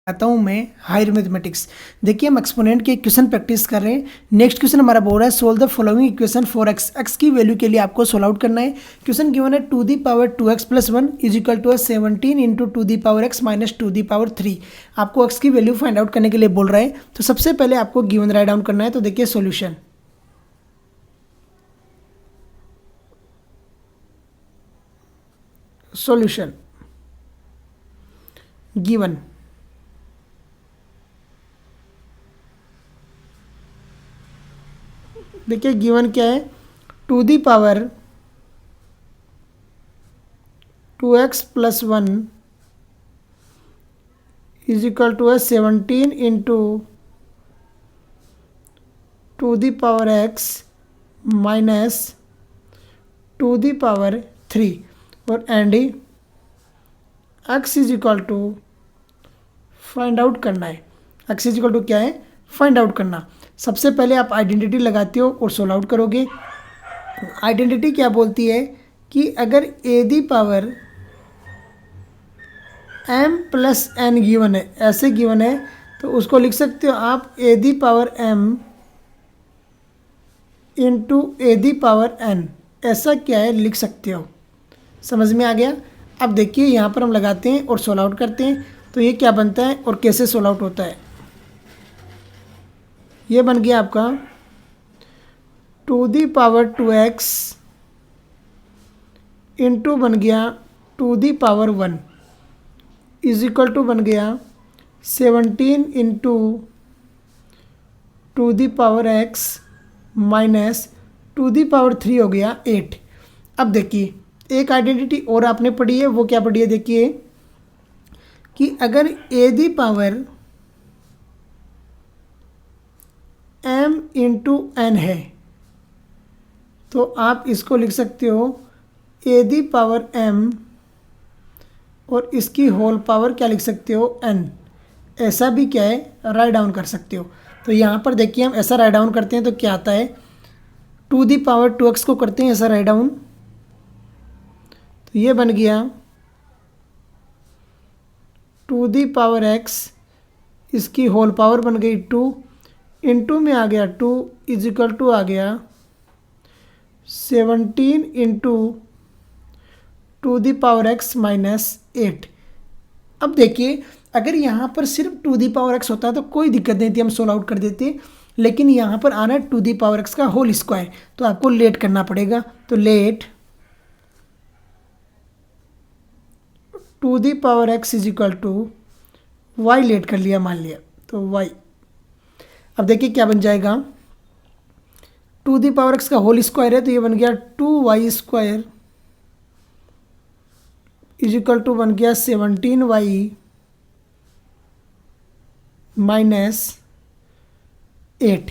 आता हूँ मैं हायर मैथमेटिक्स। देखिए हम एक्सपोनेंट के इक्वेशन प्रैक्टिस कर रहे हैं। नेक्स्ट क्वेश्चन हमारा बोल रहा है solve the following equation for x. X की वैल्यू के लिए आपको सोल्व आउट करना है। क्वेश्चन गिवन है 2^2x+1 is equal to 17 into 2^x minus 2^3। आपको एक्स की वैल्यू फाइंड आउट करने के लिए बोल रहा है। तो सबसे पहले आपको गिवन राइट डाउन करना है। तो देखिए सोल्यूशन सॉल्यूशन गिवन देखिए गिवन क्या है 2^2x+1 is equal to 17 into 2^x minus 2^3 और and x is equal to find out करना है। x इज इक्वल टू क्या है फाइंड आउट करना। सबसे पहले आप आइडेंटिटी लगाते हो और सोल्व आउट करोगे। आइडेंटिटी क्या बोलती है कि अगर a the power m+n given है, ऐसे गिवन है, तो उसको लिख सकते हो आप a the power m into a the power n। ऐसा क्या है लिख सकते हो। समझ में आ गया। अब देखिए यहाँ पर हम लगाते हैं और सोल्व आउट करते हैं। तो ये क्या बनता है और कैसे सोल्व आउट होता है। ये बन गया आपका 2^2x इंटू बन गया 2^1 इज इक्वल टू बन गया 17 इंटू 2^x माइनस 2^3 हो गया 8। अब देखिए एक आइडेंटिटी और आपने पढ़ी है, वो क्या पढ़ी है देखिए कि अगर a the power m into n है तो आप इसको लिख सकते हो a दी पावर m और इसकी होल पावर क्या लिख सकते हो n। ऐसा भी क्या है राइट डाउन कर सकते हो। तो यहाँ पर देखिए हम ऐसा राइट डाउन करते हैं तो क्या आता है 2^2x को करते हैं ऐसा राइट डाउन। तो ये बन गया 2^x इसकी होल पावर बन गई 2 इंटू में आ गया 2 इज इक्वल टू आ गया 17 इंटू 2^x माइनस 8। अब देखिए अगर यहाँ पर सिर्फ 2^x होता तो कोई दिक्कत नहीं थी, हम सोल्व आउट कर देते। लेकिन यहाँ पर आना 2^x का होल स्क्वायर, तो आपको लेट करना पड़ेगा। तो let 2^x is equal to y let कर लिया मान लिया तो y। अब देखिए क्या बन जाएगा 2^x का होल स्क्वायर है तो ये बन गया 2y² इज इक्वल टू बन गया 17y माइनस 8।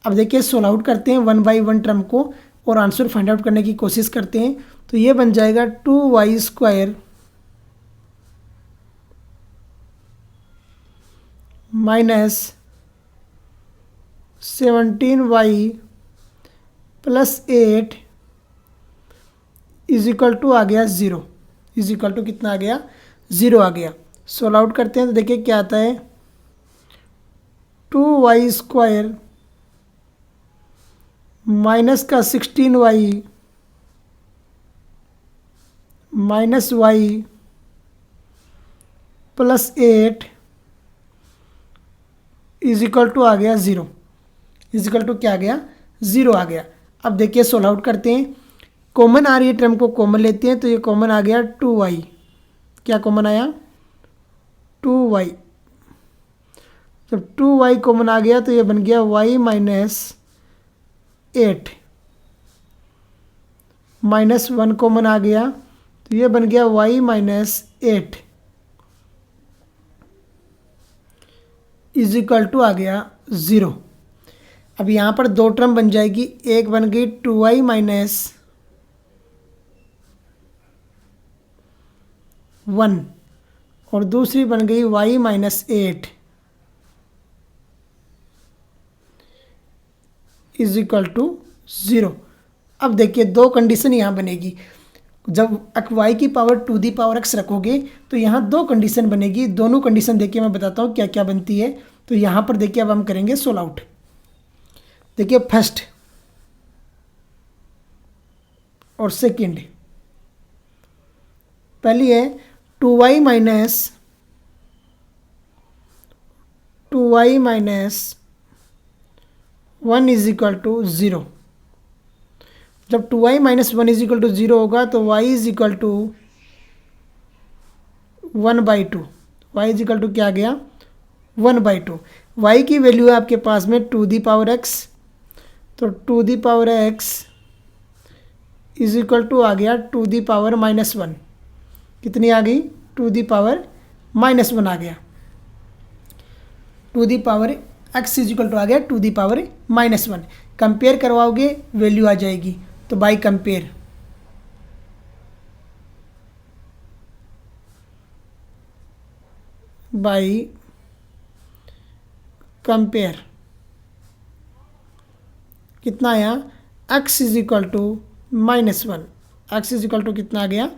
अब देखिए सोल्व आउट करते हैं 1/1 टर्म को और आंसर फाइंड आउट करने की कोशिश करते हैं। तो ये बन जाएगा 2y² minus 17y plus 8 is equal to आ गया 0। इज इक्वल टू कितना आ गया 0 आ गया। सोल्व आउट करते हैं तो देखिए क्या आता है 2y² माइनस का 16y minus y plus 8 is equal to आ गया 0। इज इक्वल टू क्या आ गया 0 आ गया। अब देखिए सोल्व आउट करते हैं। कॉमन आ रही है टर्म को कॉमन लेते हैं तो ये कॉमन आ गया 2y। क्या कॉमन आया 2y। जब 2y कॉमन आ गया तो ये बन गया y माइनस 8 माइनस 1 कॉमन आ गया तो ये बन गया y minus 8 is equal to आ गया 0। अब यहाँ पर दो टर्म बन जाएगी, एक बन गई 2y माइनस 1 और दूसरी बन गई y minus 8 is equal to 0। अब देखिए दो कंडीशन यहाँ बनेगी। जब वाई की power two the power x रखोगे तो यहाँ दो कंडीशन बनेगी। दोनों कंडीशन देखिए मैं बताता हूँ क्या क्या बनती है। तो यहाँ पर देखिए अब हम करेंगे सोल्व आउट। देखिए फर्स्ट और सेकंड, पहली है 2y minus 1 is equal to 0। जब 2y minus 1 is equal to 0 होगा तो y is equal to 1/2। y is equal to क्या आ गया 1/2। y की वैल्यू है आपके पास में टू दी पावर x, तो two the power x is equal to आ गया टू दी पावर -1। कितनी आ गई टू दी पावर -1 आ गया। Two the power x is equal to आ गया टू दी पावर -1। कंपेयर करवाओगे वैल्यू आ जाएगी। तो बाई कंपेयर कितना आया x is equal to -1। x is equal to कितना आ गया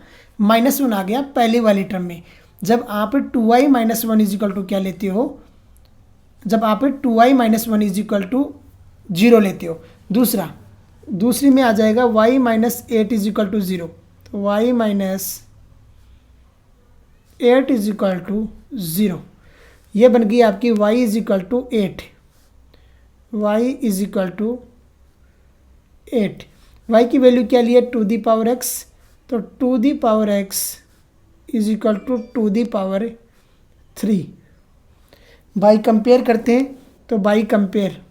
-1 आ गया पहली वाली टर्म में। जब आप 2y minus 1 is equal to क्या लेते हो, जब आप 2y minus 1 is equal to 0 लेते हो। दूसरी में आ जाएगा y minus 8 is equal to 0। तो y minus 8 is equal to 0। ये बन गई आपकी y is equal to 8। y is equal to 8। y की वैल्यू क्या ली है टू दी पावर x, तो two the power x is equal to two the power 3। By compare करते हैं तो बाई कंपेयर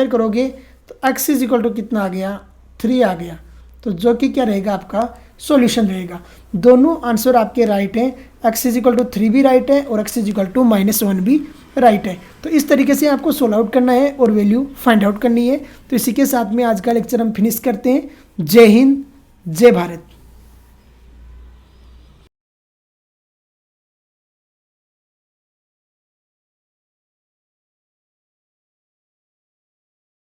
करोगे तो x इज इक्वल टू कितना आ गया 3 आ गया। तो जो कि क्या रहेगा आपका सॉल्यूशन रहेगा। दोनों आंसर आपके राइट हैं। x इज इक्वल टू 3 भी राइट है और x इज इक्वल टू -1 भी राइट है। तो इस तरीके से आपको सोल्व आउट करना है और वैल्यू फाइंड आउट करनी है। तो इसी के साथ में आज का लेक्चर हम फिनिश करते हैं। जय हिंद, जय भारत।